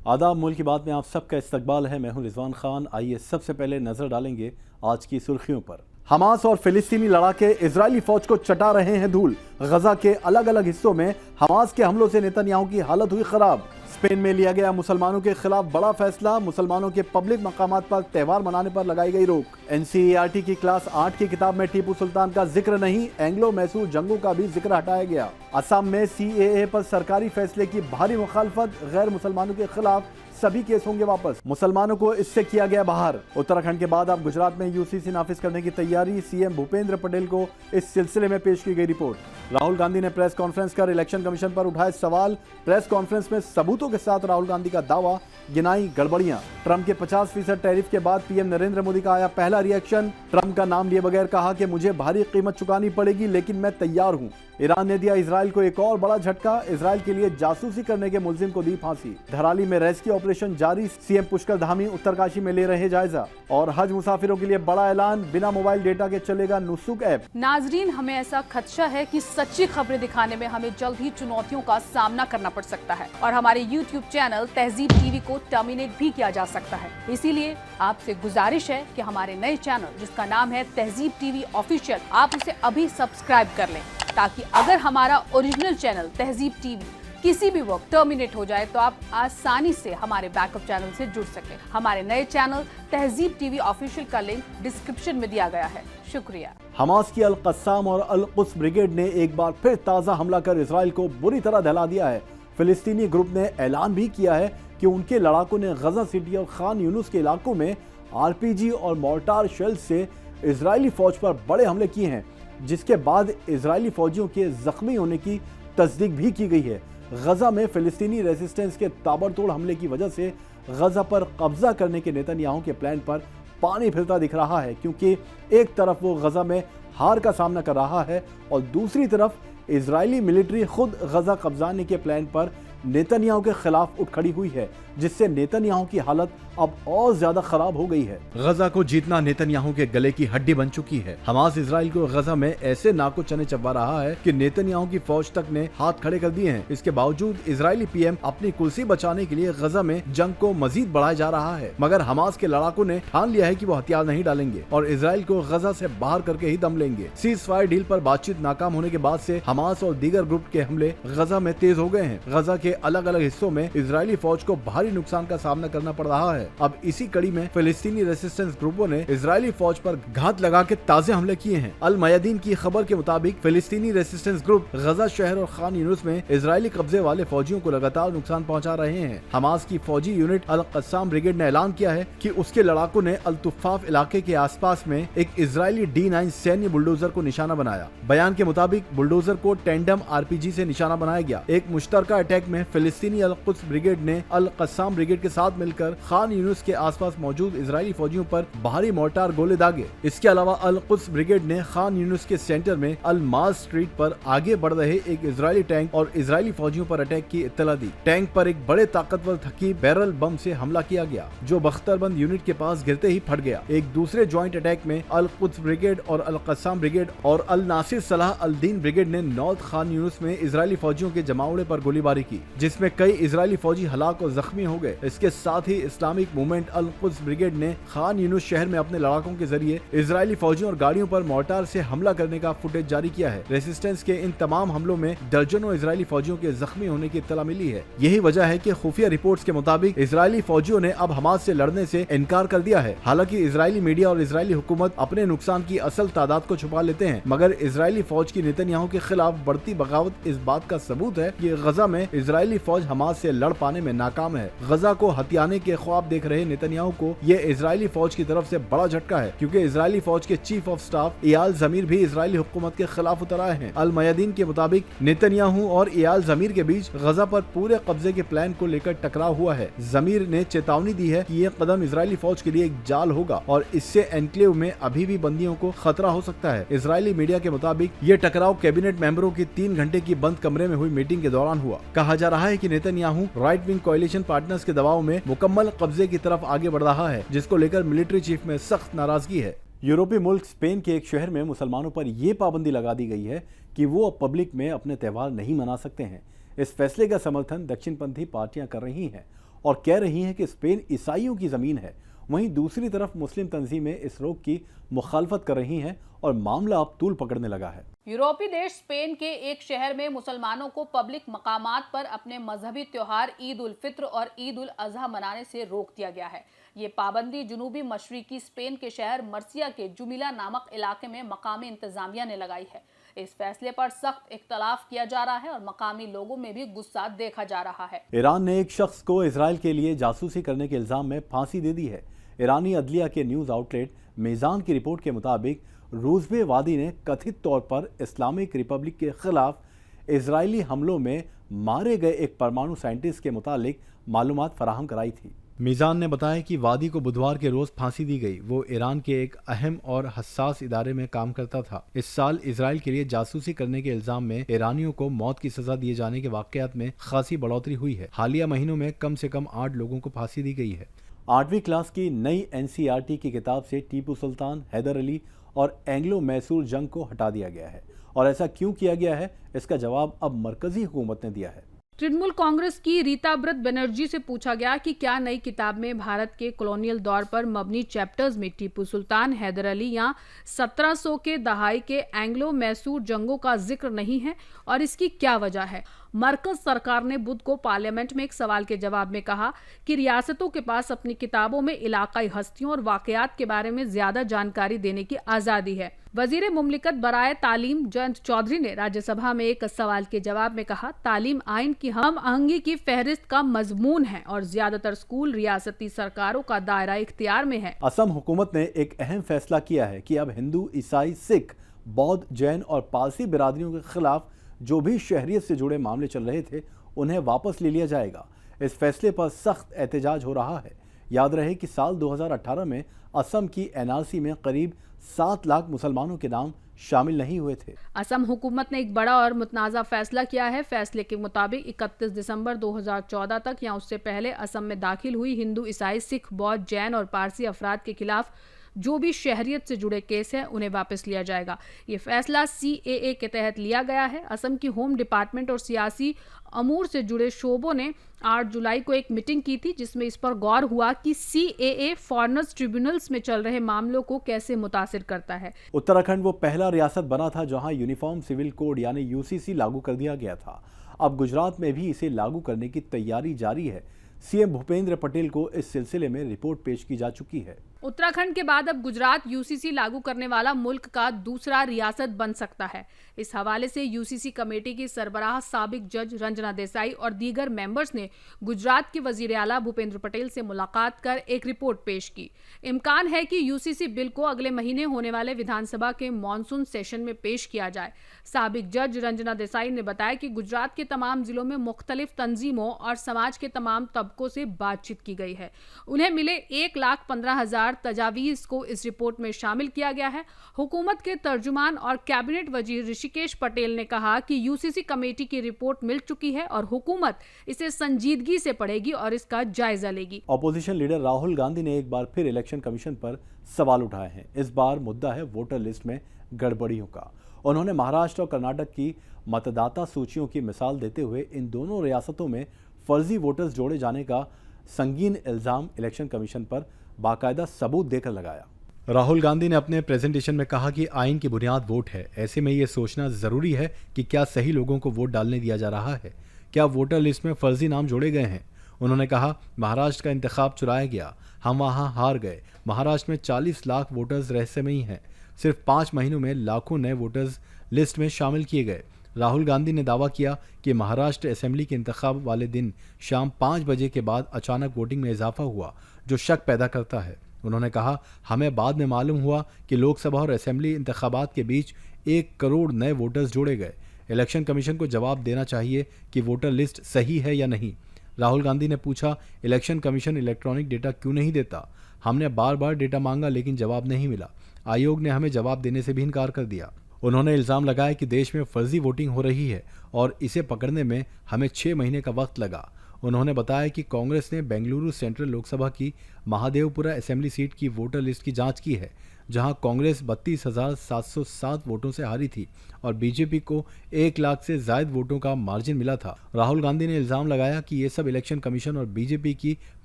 आदाब। मुल्क की बात में आप सबका इस्तकबाल है। मैं हूं रिजवान खान। आइए सबसे पहले नजर डालेंगे आज की सुर्खियों पर। हमास और फिलिस्तीनी लड़ाके इजरायली फौज को चटा रहे हैं धूल। गजा के अलग अलग हिस्सों में हमास के हमलों से नेतन्याहू की हालत हुई खराब। स्पेन में लिया गया मुसलमानों के खिलाफ बड़ा फैसला। मुसलमानों के पब्लिक मकामात पर त्यौहार मनाने पर लगाई गई रोक। NCERT की क्लास 8 की किताब में टीपू सुल्तान का जिक्र नहीं, एंग्लो मैसूर जंगों का भी जिक्र हटाया गया। असम में CAA पर सरकारी फैसले की भारी मुखालफत। गैर मुसलमानों के खिलाफ सभी केस होंगे वापस। मुसलमानों को इससे किया गया बाहर। उत्तराखंड के बाद अब गुजरात में UCC नाफिज करने की तैयारी। CM भूपेंद्र पटेल को इस सिलसिले में पेश की गई रिपोर्ट। राहुल गांधी ने प्रेस कॉन्फ्रेंस कर इलेक्शन कमीशन पर उठाए सवाल। प्रेस कॉन्फ्रेंस में सबूतों के साथ राहुल गांधी का दावा, गिनाई गड़बड़ियां। ट्रंप के 50% टैरिफ के बाद PM नरेंद्र मोदी का आया पहला रिएक्शन। ट्रंप का नाम लिए बगैर कहा कि मुझे भारी कीमत चुकानी पड़ेगी लेकिन मैं तैयार हूं। ईरान ने दिया इजराइल को एक और बड़ा झटका। इजराइल के लिए जासूसी करने के मुलजिम को दी फांसी। धराली में रेस्क्यू ऑपरेशन जारी। CM पुष्कर धामी उत्तरकाशी में ले रहे जायजा। और हज मुसाफिरों के लिए बड़ा ऐलान, बिना मोबाइल डेटा के चलेगा नुसुक ऐप। नाजरीन, हमें ऐसा खदशा है कि सच्ची खबरें दिखाने में हमें जल्द ही चुनौतियों का सामना करना पड़ सकता है और हमारे YouTube चैनल तहजीब TV को टर्मिनेट भी किया जा सकता है। इसीलिए आपसे गुजारिश है कि हमारे नए चैनल जिसका नाम है तहजीब TV ऑफिशियल, आप उसे अभी सब्सक्राइब कर लें ताकि अगर हमारा ओरिजिनल चैनल तहजीब TV किसी भी वक्त टर्मिनेट हो जाए तो आप आसानी से हमारे बैकअप चैनल से जुड़ सकें। हमारे नए चैनल तहजीब TV ऑफिशियल का लिंक डिस्क्रिप्शन में दिया गया है। शुक्रिया। हमास की अल-कस्साम और अल-कुद्स ब्रिगेड ने एक बार फिर ताज़ा हमला कर इसराइल को बुरी तरह दहला दिया है। फिलिस्तीनी ग्रुप ने ऐलान भी किया है कि उनके लड़ाकों ने गजा सिटी और खान यूनुस के इलाकों में RPG और मोर्टार शेल से इजरायली फौज पर बड़े हमले किए हैं, जिसके बाद इजरायली फौजियों के जख्मी होने की तस्दीक भी की गई है। गजा में फिलिस्तीनी रेजिस्टेंस के ताबड़तोड़ हमले की वजह से गजा पर कब्जा करने के नेतन्याहू के प्लान पर पानी फिरता दिख रहा है, क्योंकि एक तरफ वो गजा में हार का सामना कर रहा है और दूसरी तरफ इजरायली मिलिट्री खुद गजा कब्जाने के प्लान पर नेतन्याहू के खिलाफ उठ खड़ी हुई है, जिससे नेतन्याहू की हालत अब और ज्यादा खराब हो गई है। गजा को जीतना नेतन्याहू के गले की हड्डी बन चुकी है। हमास इजराइल को गजा में ऐसे नाको चने चबा रहा है कि नेतन्याहू की फौज तक ने हाथ खड़े कर दिए हैं। इसके बावजूद इजरायली PM अपनी कुर्सी बचाने के लिए गजा में जंग को मजीद बढ़ाया जा रहा है, मगर हमास के लड़ाकों ने ठान लिया है कि वो हथियार नहीं डालेंगे और इजराइल को गजा से बाहर करके ही दम लेंगे। सीज फायर डील पर बातचीत नाकाम होने के बाद से हमास और दीगर ग्रुप के हमले गजा में तेज हो गए हैं। गजा के अलग अलग हिस्सों में इजरायली फौज को भारी नुकसान का सामना करना पड़ रहा है। अब इसी कड़ी में फिलिस्तीनी रेजिस्टेंस ग्रुपों ने इजरायली फौज पर घात लगा के ताजे हमले किए हैं। अल मयादीन की खबर के मुताबिक फिलिस्तीनी रेजिस्टेंस ग्रुप गजा शहर और खान यूनुस में इजरायली कब्जे वाले फौजियों को लगातार नुकसान पहुंचा रहे हैं। हमास की फौजी यूनिट अल कस्साम ब्रिगेड ने ऐलान किया है कि उसके लड़ाकों ने अल तुफाफ इलाके के आसपास में एक इजरायली D9 सैन्य बुलडोजर को निशाना बनाया। बयान के मुताबिक बुलडोजर को टेंडम RPG से निशाना बनाया गया। एक मुश्तरका अटैक में फिलिस्तीनी अल-कुद्स ब्रिगेड ने अल कस्साम ब्रिगेड के साथ मिलकर खान यूनुस के आसपास मौजूद इजरायली फौजियों पर भारी मोर्टार गोले दागे। इसके अलावा अल-कुद्स ब्रिगेड ने खान यूनुस के सेंटर में अल माज स्ट्रीट पर आगे बढ़ रहे एक इजरायली टैंक और इजरायली फौजियों पर अटैक की इत्तला दी। टैंक पर एक बड़े ताकतवर थकी बैरल बम से हमला किया गया, जो बख्तरबंद यूनिट के पास गिरते ही फट गया। एक दूसरे ज्वाइंट अटैक में अल-कुद्स ब्रिगेड और अल कस्साम ब्रिगेड और अल नासिर सलाह अल दीन ब्रिगेड ने नॉर्थ खान यूनुस में इजरायली फौजियों के जमावड़े पर गोलीबारी की, जिसमें कई इजरायली फौजी हलाक और जख्मी हो गए। इसके साथ ही इस्लामिक मूवमेंट अल कुद्स ब्रिगेड ने खान यूनुस शहर में अपने लड़ाकों के जरिए इजरायली फौजियों और गाड़ियों पर मोर्टार से हमला करने का फुटेज जारी किया है। रेजिस्टेंस के इन तमाम हमलों में दर्जनों इजरायली फौजियों के जख्मी होने की इत्तला मिली है। यही वजह है कि खुफिया रिपोर्ट्स के मुताबिक इजरायली फौजियों ने अब हमास से लड़ने से इनकार कर दिया है। हालांकि इजरायली मीडिया और इजरायली हुकूमत अपने नुकसान की असल तादाद को छुपा लेते हैं, मगर इजरायली फौज की नेतन्याहू के खिलाफ बढ़ती बगावत इस बात का सबूत है कि गजा में इजरायली फौज हमास से लड़ पाने में नाकाम है। गजा को हथियाने के ख्वाब देख रहे नेतन्याहू को ये इजरायली फौज की तरफ से बड़ा झटका है, क्योंकि इजरायली फौज के चीफ ऑफ स्टाफ इयाल जमीर भी इजरायली हुकूमत के खिलाफ उतर आए हैं। अल मयादीन के मुताबिक नेतन्याहू और इयाल जमीर के बीच गजा पर पूरे कब्जे के प्लान को लेकर टकराव हुआ है। जमीर ने चेतावनी दी है कि ये कदम इजरायली फौज के लिए एक जाल होगा और इससे एनक्लेव में अभी भी बंदियों को खतरा हो सकता है। इजरायली मीडिया के मुताबिक ये टकराव कैबिनेट मेंबरों की 3 घंटे की बंद कमरे में हुई मीटिंग के दौरान हुआ। कहा जा रहा है कि नेतन्याहू राइट विंग कोalition पार्टनर्स के दबाव में मुकम्मल कब्जे की तरफ आगे बढ़ रहा है, जिसको लेकर मिलिट्री चीफ में सख्त नाराजगी है। यूरोपीय मुल्क स्पेन के एक शहर में मुसलमानों पर यह पाबंदी लगा दी गई है कि वो अब पब्लिक में अपने त्यौहार नहीं मना सकते हैं। इस फैसले का समर्थन दक्षिणपंथी पार्टियां कर रही हैं और कह रही हैं कि स्पेन ईसाइयों की ज़मीन है। वहीं दूसरी तरफ मुस्लिम तंजीमें इस रोक की मुखालफत कर रही हैं और मामला अब तूल पकड़ने लगा है। यूरोपीय देश स्पेन के एक शहर में मुसलमानों को पब्लिक मकामात पर अपने मजहबी त्योहार ईद उल फित्र और ईद उल अजहा मनाने से रोक दिया गया है। ये पाबंदी जनूबी मशरिकी स्पेन के शहर मर्सिया के जुमिला नामक इलाके में मकामी इंतजामिया ने लगाई है। इस फैसले पर सख्त इख्तलाफ किया जा रहा है और मकामी लोगों में भी गुस्सा देखा जा रहा है। ईरान ने एक शख्स को इजराइल के लिए जासूसी करने के इल्जाम में फांसी दे दी है। ईरानी अदलिया के न्यूज आउटलेट मीज़ान की रिपोर्ट के मुताबिक रूज़बे वादी ने कथित तौर पर इस्लामिक रिपब्लिक के खिलाफ इजरायली हमलों में मारे गए एक परमाणु साइंटिस्ट के मुतालिक मालूमात फराहम कराई थी। मीज़ान ने बताया कि वादी को बुधवार के रोज फांसी दी गई। वो ईरान के एक अहम और हसास इदारे में काम करता था। इस साल इजराइल के लिए जासूसी करने के इल्जाम में ईरानियों को मौत की सजा दिए जाने के वाकयात में खासी बढ़ोतरी हुई है। हालिया महीनों में कम से कम 8 लोगों को फांसी दी गई है। 8वीं क्लास की नई NCERT की किताब से टीपू सुल्तान, हैदर अली और एंग्लो मैसूर जंग को हटा दिया गया है। और ऐसा क्यों किया गया है, इसका जवाब अब मरकजी हुकूमत ने दिया है। तृणमूल कांग्रेस की रीता ब्रत बनर्जी से पूछा गया कि क्या नई किताब में भारत के कॉलोनियल दौर पर मबनी चैप्टर्स में टीपू सुल्तान, हैदर अली या 1700 के दहाई के एंग्लो मैसूर जंगों का जिक्र नहीं है और इसकी क्या वजह है। मरकज सरकार ने बुध को पार्लियामेंट में एक सवाल के जवाब में कहा कि रियासतों के पास अपनी किताबों में इलाकाई हस्तियों और वाकयात के बारे में ज्यादा जानकारी देने की आजादी है। वजीर मुमलिकत बराए तालीम जयंत चौधरी ने राज्यसभा में एक सवाल के जवाब में कहा, तालीम आइन की हम आहंगी की फहरिस्त का मजमून है और ज्यादातर स्कूल रियासती सरकारों का दायरा इख्तियार में है। असम हुकूमत ने एक अहम फैसला किया है कि अब हिंदू, ईसाई, सिख, बौद्ध, जैन और पारसी बिरादरियों के खिलाफ जो भी शहरियत से जुड़े मामले चल रहे थे उन्हें वापस ले लिया जाएगा। इस फैसले पर सख्त एहतजाज हो रहा है। याद रहे कि साल 2018 में असम की NRC में करीब 7 लाख मुसलमानों के नाम शामिल नहीं हुए थे। असम हुकूमत ने एक बड़ा और मुतनाज़ा फैसला किया है। फैसले के मुताबिक 31 दिसंबर 2014 तक या उससे पहले असम में दाखिल हुई हिंदू, ईसाई, सिख, बौद्ध, जैन और पारसी अफराद के खिलाफ जो भी शहरियत से जुड़े केस हैं उन्हें वापस लिया जाएगा। ये फैसला CAA के तहत लिया गया है। असम की होम डिपार्टमेंट और सियासी अमूर से जुड़े शोबों ने 8 जुलाई को एक मीटिंग की थी जिसमें इस पर गौर हुआ कि CAA फॉरेनर्स ट्रिब्यूनल्स में चल रहे मामलों को कैसे मुतासिर करता है। उत्तराखंड वो पहला रियासत बना था जहां यूनिफॉर्म सिविल कोड यानी UCC लागू कर दिया गया था। अब गुजरात में भी इसे लागू करने की तैयारी जारी है। CM भूपेंद्र पटेल को इस सिलसिले में रिपोर्ट पेश की जा चुकी है। उत्तराखंड के बाद अब गुजरात UCC लागू करने वाला मुल्क का दूसरा रियासत बन सकता है। इस हवाले से UCC कमेटी की सरबराह साबिक जज रंजना देसाई और दीगर मेंबर्स ने गुजरात के वजीर आला भूपेंद्र पटेल से मुलाकात कर एक रिपोर्ट पेश की। इम्कान है कि UCC बिल को अगले महीने होने वाले विधानसभा के मॉनसून सेशन में पेश किया जाए। साबिक जज रंजना देसाई ने बताया कि गुजरात के तमाम जिलों में मुख्तलिफ तंजीमों और समाज के तमाम तबकों से बातचीत की गई है। उन्हें मिले 1,15,000 तजावीज़ को इस रिपोर्ट में शामिल किया गया है। हुकूमत के तर्जुमान और कैबिनेट वजीर ऋषिकेश पटेल ने कहा कि UCC कमेटी की रिपोर्ट मिल चुकी है और हुकूमत इसे संजीदगी से पढ़ेगी और इसका जायजा लेगी। ऑपोजिशन लीडर राहुल गांधी ने एक बार फिर इलेक्शन कमीशन पर सवाल उठाए हैं। इस बार मुद्दा है वोटर लिस्ट में गड़बड़ियों का। उन्होंने महाराष्ट्र और कर्नाटक की मतदाता सूचियों की मिसाल देते हुए इन दोनों रियासतों में फर्जी वोटर्स जोड़े जाने का संगीन इल्जाम इलेक्शन कमीशन पर बाकायदा सबूत देकर लगाया। राहुल गांधी ने अपने प्रेजेंटेशन में कहा कि आइन की बुनियाद वोट है। ऐसे में ये सोचना जरूरी है कि क्या सही लोगों को वोट डालने दिया जा रहा है, क्या वोटर लिस्ट में फर्जी नाम जोड़े गए हैं। उन्होंने कहा, महाराष्ट्र का इंतखाब चुराया गया, हम वहां हार गए। महाराष्ट्र में 40 लाख वोटर्स रहस्यमयी हैं। सिर्फ 5 महीनों में लाखों नए वोटर्स लिस्ट में शामिल किए गए। राहुल गांधी ने दावा किया कि महाराष्ट्र असेंबली के इंतखाब वाले दिन शाम 5 बजे के बाद अचानक वोटिंग में इजाफा हुआ, जो शक पैदा करता है। उन्होंने कहा, हमें बाद में मालूम हुआ कि लोकसभा और असेंबली इंतखाबात के बीच 1 करोड़ नए वोटर्स जोड़े गए। इलेक्शन कमीशन को जवाब देना चाहिए कि वोटर लिस्ट सही है या नहीं। राहुल गांधी ने पूछा, इलेक्शन कमीशन इलेक्ट्रॉनिक डेटा क्यों नहीं देता? हमने बार बार डेटा मांगा लेकिन जवाब नहीं मिला। आयोग ने हमें जवाब देने से भी इनकार कर दिया। उन्होंने इल्जाम लगाया कि देश में फर्जी वोटिंग हो रही है और इसे पकड़ने में हमें 6 महीने का वक्त लगा। उन्होंने बताया कि कांग्रेस ने बेंगलुरु सेंट्रल लोकसभा की महादेवपुरा असेंबली सीट की वोटर लिस्ट की जांच की है, जहां कांग्रेस 32,707 वोटों से हारी थी और बीजेपी को 1 लाख से ज्यादा वोटों का मार्जिन मिला था। राहुल गांधी ने इल्जाम लगाया कि ये सब इलेक्शन कमीशन और बीजेपी की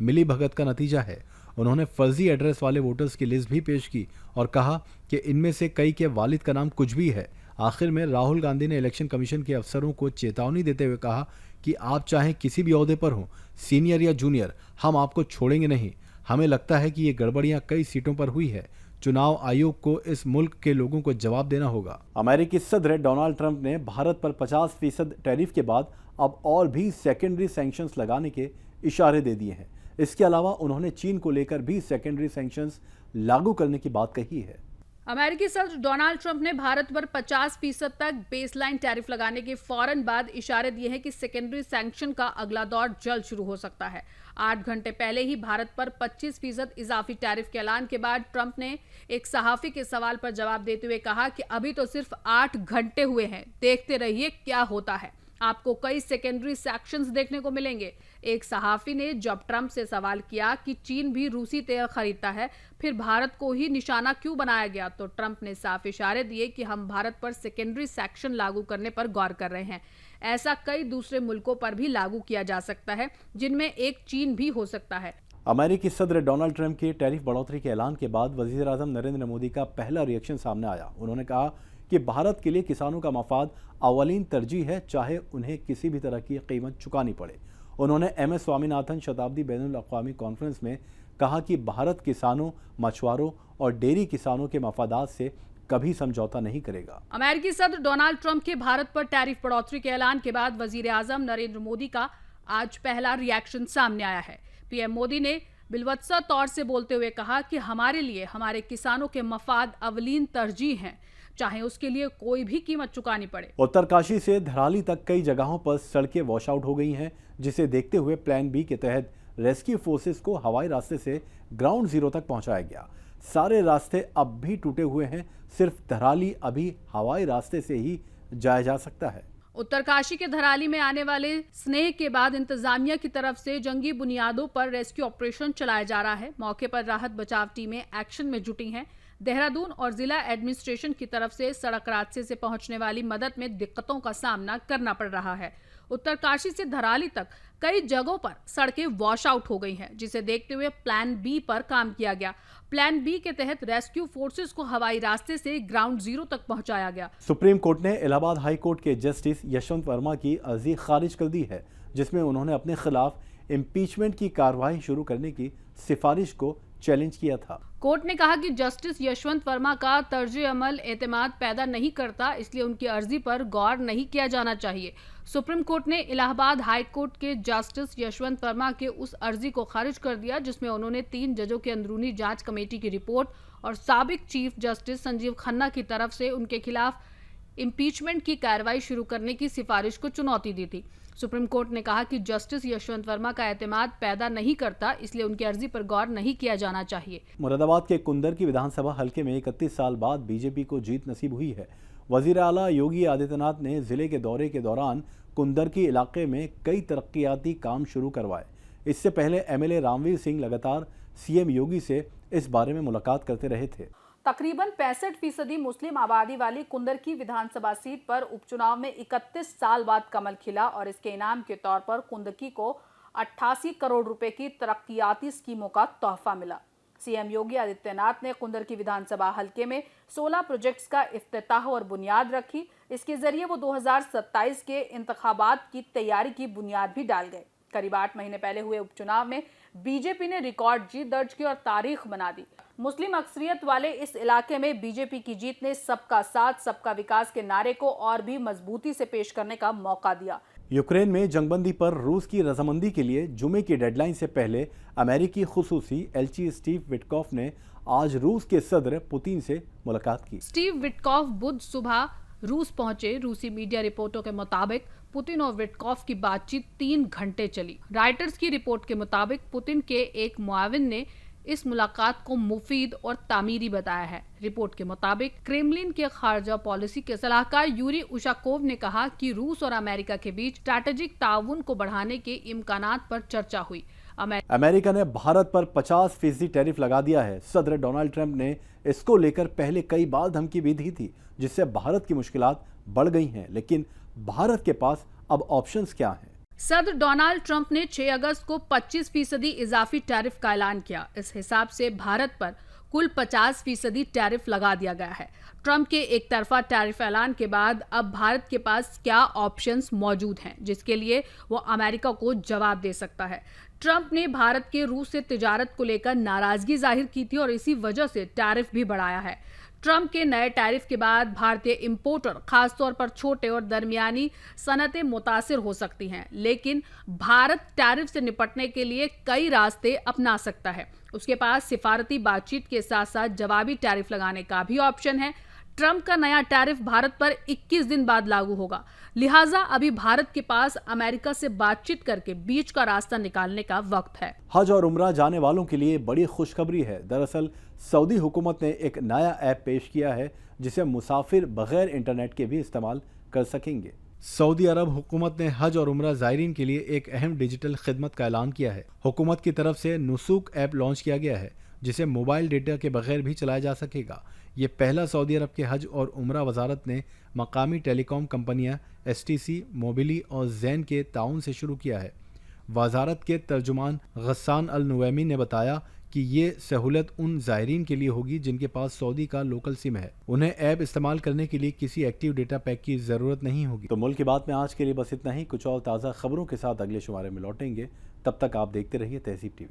मिलीभगत का नतीजा है। उन्होंने फर्जी एड्रेस वाले वोटर्स की लिस्ट भी पेश की और कहा कि इनमें से कई के वालिद का नाम कुछ भी है। आखिर में राहुल गांधी ने इलेक्शन कमीशन के अफसरों को चेतावनी देते हुए कहा कि आप चाहे किसी भी ओहदे पर हो, सीनियर या जूनियर, हम आपको छोड़ेंगे नहीं। हमें लगता है कि ये गड़बड़ियां कई सीटों पर हुई है। चुनाव आयोग को इस मुल्क के लोगों को जवाब देना होगा। अमेरिकी सदर डोनाल्ड ट्रंप ने भारत पर 50% टैरिफ के बाद अब और भी सेकेंडरी सैंक्शंस लगाने के इशारे दे दिए हैं। इसके अलावा उन्होंने चीन को लेकर भी सेकेंडरी सैंक्शंस लागू करने की बात कही है। अमेरिकी सदर डोनाल्ड ट्रंप ने भारत पर 50% तक बेसलाइन टैरिफ लगाने के फौरन बाद इशारे दिए हैं कि सेकेंडरी सैंक्शन का अगला दौर जल्द शुरू हो सकता है। 8 घंटे पहले ही भारत पर 25% इजाफी टैरिफ के ऐलान के बाद ट्रंप ने एक सहाफी के सवाल पर जवाब देते हुए कहा कि अभी तो सिर्फ 8 घंटे हुए हैं, देखते रहिए क्या होता है। आपको कई सेकेंडरी सैंक्शंस देखने को मिलेंगे। एक सहाफी ने जब ट्रंप से सवाल किया कि चीन भी रूसी तेल खरीदता है, फिर भारत को ही निशाना क्यों बनाया गया, तो ट्रंप ने साफ इशारे दिए कि हम भारत पर सेकेंडरी सैंक्शन लागू करने पर गौर कर रहे हैं। ऐसा कई दूसरे मुल्कों पर भी लागू किया जा सकता है, जिनमें एक चीन भी हो सकता है। अमेरिकी सदर डोनाल्ड ट्रंप के टैरिफ बढ़ोतरी के ऐलान के बाद वजीर आजम नरेंद्र मोदी का पहला रिएक्शन सामने आया। उन्होंने कहा कि भारत के लिए किसानों का मफाद अवलीन तरजीह है, चाहे उन्हें किसी भी तरह की कीमत चुकानी पड़े। उन्होंने MS स्वामीनाथन शताब्दी बैनुल अक़वामी कॉन्फ्रेंस में कहा कि भारत किसानों, मछुआरों और डेयरी किसानों के मफादात से कभी समझौता नहीं करेगा। अमेरिकी सदर डोनाल्ड ट्रंप के भारत पर टैरिफ बढ़ोतरी के ऐलान के बाद वजीर आजम नरेंद्र मोदी का आज पहला रिएक्शन सामने आया है। पीएम मोदी ने बिलवत्सा तौर से बोलते हुए कहा कि हमारे लिए हमारे किसानों के मफाद अवलीन तरजीह हैं, चाहे उसके लिए कोई भी कीमत चुकानी पड़े। उत्तरकाशी से धराली तक कई जगहों पर सड़कें वॉश आउट हो गई हैं, जिसे देखते हुए प्लान बी के तहत रेस्क्यू फोर्सेस को हवाई रास्ते से ग्राउंड जीरो तक पहुंचाया गया। सारे रास्ते अब भी टूटे हुए हैं, सिर्फ धराली अभी हवाई रास्ते से ही जाया जा सकता है। उत्तरकाशी के धराली में आने वाले स्नेह के बाद इंतजामिया की तरफ से जंगी बुनियादों पर रेस्क्यू ऑपरेशन चलाया जा रहा है। मौके पर राहत बचाव टीमें एक्शन में जुटी हैं। देहरादून और जिला एडमिनिस्ट्रेशन की तरफ से सड़क हादसे से पहुंचने वाली मदद में दिक्कतों का सामना करना पड़ रहा है। उत्तरकाशी से धराली तक कई जगहों पर सड़कें वॉश आउट हो गई हैं, जिसे देखते हुए प्लान बी पर काम किया गया। प्लान बी के तहत रेस्क्यू फोर्सेस को हवाई रास्ते से ग्राउंड जीरो तक पहुंचाया गया। सुप्रीम कोर्ट ने इलाहाबाद हाई कोर्ट के जस्टिस यशवंत वर्मा की अर्जी खारिज कर दी है, जिसमें उन्होंने अपने खिलाफ इम्पीचमेंट की कार्रवाई शुरू करने की सिफारिश को चैलेंज किया था। कोर्ट ने कहा कि जस्टिस यशवंत वर्मा का तर्ज अमल एतमाद पैदा नहीं करता, इसलिए उनकी अर्जी पर गौर नहीं किया जाना चाहिए। सुप्रीम कोर्ट ने इलाहाबाद हाई कोर्ट के जस्टिस यशवंत वर्मा के उस अर्जी को खारिज कर दिया, जिसमें उन्होंने 3 जजों की अंदरूनी जांच कमेटी की रिपोर्ट और साबिक चीफ जस्टिस संजीव खन्ना की तरफ से उनके खिलाफ इम्पीचमेंट की कार्रवाई शुरू करने की सिफारिश को चुनौती दी थी। सुप्रीम कोर्ट ने कहा कि जस्टिस यशवंत वर्मा का एतमाद पैदा नहीं करता, इसलिए उनकी अर्जी पर गौर नहीं किया जाना चाहिए। मुरादाबाद के कुंदर की विधानसभा हल्के में 31 साल बाद बीजेपी को जीत नसीब हुई है। वजीर आला योगी आदित्यनाथ ने जिले के दौरे के दौरान कुंदर की इलाके में कई तरक्याती काम शुरू करवाए। इससे पहले MLA रामवीर सिंह लगातार CM योगी से इस बारे में मुलाकात करते रहे थे। तकरीबन 65% मुस्लिम आबादी वाली कुंदर की विधानसभा सीट पर उपचुनाव में 31 साल बाद कमल खिला और इसके इनाम के तौर पर कुंदकी को 88 करोड़ रुपए की तरक्याती स्कीमों का तोहफा मिला। CM योगी आदित्यनाथ ने कुंदर की विधानसभा हल्के में 16 प्रोजेक्ट्स का इफ्तिताह और बुनियाद रखी। इसके जरिए वो 2027 के इंतखाबात की तैयारी की बुनियाद भी डाल गए। करीब 8 महीने पहले हुए उपचुनाव में बीजेपी ने रिकॉर्ड जीत दर्ज की और तारीख बना दी। मुस्लिम अक्सरियत वाले इस इलाके में बीजेपी की जीत ने सबका साथ सबका विकास के नारे को और भी मजबूती से पेश करने का मौका दिया। यूक्रेन में जंगबंदी पर रूस की रजामंदी के लिए जुमे की डेडलाइन से पहले अमेरिकी खुसूसी एलची स्टीव विटकॉफ ने आज रूस के सदर पुतिन से मुलाकात की। स्टीव विटकॉफ बुध सुबह रूस पहुंचे। रूसी मीडिया रिपोर्टों के मुताबिक पुतिन और विटकॉफ की बातचीत 3 घंटे चली। राइटर्स की रिपोर्ट के मुताबिक पुतिन के एक मुआविन ने इस मुलाकात को मुफीद और तामीरी बताया है। रिपोर्ट के मुताबिक क्रेमलिन के खारजा पॉलिसी के सलाहकार यूरी उशाकोव ने कहा कि रूस और अमेरिका के बीच स्ट्रैटेजिक ताउन को बढ़ाने के इम्कानात पर चर्चा हुई। अमेरिका ने भारत पर 50% टैरिफ लगा दिया है। सदर डोनाल्ड ट्रंप ने इसको लेकर पहले कई बार धमकी भी दी थी, जिससे भारत की मुश्किलात बढ़ गई हैं। लेकिन भारत के पास अब ऑप्शंस क्या हैं? सदर डोनाल्ड ट्रंप ने 6 अगस्त को 25% इजाफी टैरिफ का ऐलान किया। इस हिसाब से भारत पर कुल 50% टैरिफ लगा दिया गया है। ट्रंप के एक तरफा टैरिफ ऐलान के बाद अब भारत के पास क्या ऑप्शंस मौजूद हैं, जिसके लिए वो अमेरिका को जवाब दे सकता है। ट्रंप ने भारत के रूस से तिजारत को लेकर नाराजगी जाहिर की थी और इसी वजह से टैरिफ भी बढ़ाया है। ट्रंप के नए टैरिफ के बाद भारतीय इंपोर्टर, खासतौर पर छोटे और दरमियानी सनतें मुतासिर हो सकती हैं, लेकिन भारत टैरिफ से निपटने के लिए कई रास्ते अपना सकता है। उसके पास सिफारती बातचीत के साथ साथ जवाबी टैरिफ लगाने का भी ऑप्शन है। ट्रंप का नया टैरिफ भारत पर 21 दिन बाद लागू होगा, लिहाजा अभी भारत के पास अमेरिका से बातचीत करके बीच का रास्ता निकालने का वक्त है। हज और उम्रा जाने वालों के लिए बड़ी खुशखबरी है। दरअसल सऊदी हुकूमत ने एक नया ऐप पेश किया है, जिसे मुसाफिर बगैर इंटरनेट के भी इस्तेमाल कर सकेंगे। सऊदी अरब हुकूमत ने हज और उम्रा ज़ायरीन के लिए एक अहम डिजिटल खिदमत का ऐलान किया है। हुकूमत की तरफ से नुसूक ऐप लॉन्च किया गया है, जिसे मोबाइल डेटा के बगैर भी चलाया जा सकेगा। ये पहला सऊदी अरब के हज और उम्रा वजारत ने मकामी टेलीकॉम कंपनियां STC, मोबिली और जैन के ताउन से शुरू किया है। वजारत के तर्जुमान गस्सान अल नुवैमी ने बताया कि ये सहूलत उन ज़ायरीन के लिए होगी जिनके पास सऊदी का लोकल सिम है। उन्हें ऐप इस्तेमाल करने के लिए किसी एक्टिव डेटा पैक की ज़रूरत नहीं होगी। तो मुल्क की बात में आज के लिए बस इतना ही। कुछ और ताज़ा खबरों के साथ अगले शुमारे में लौटेंगे। तब तक आप देखते रहिए तहज़ीब TV।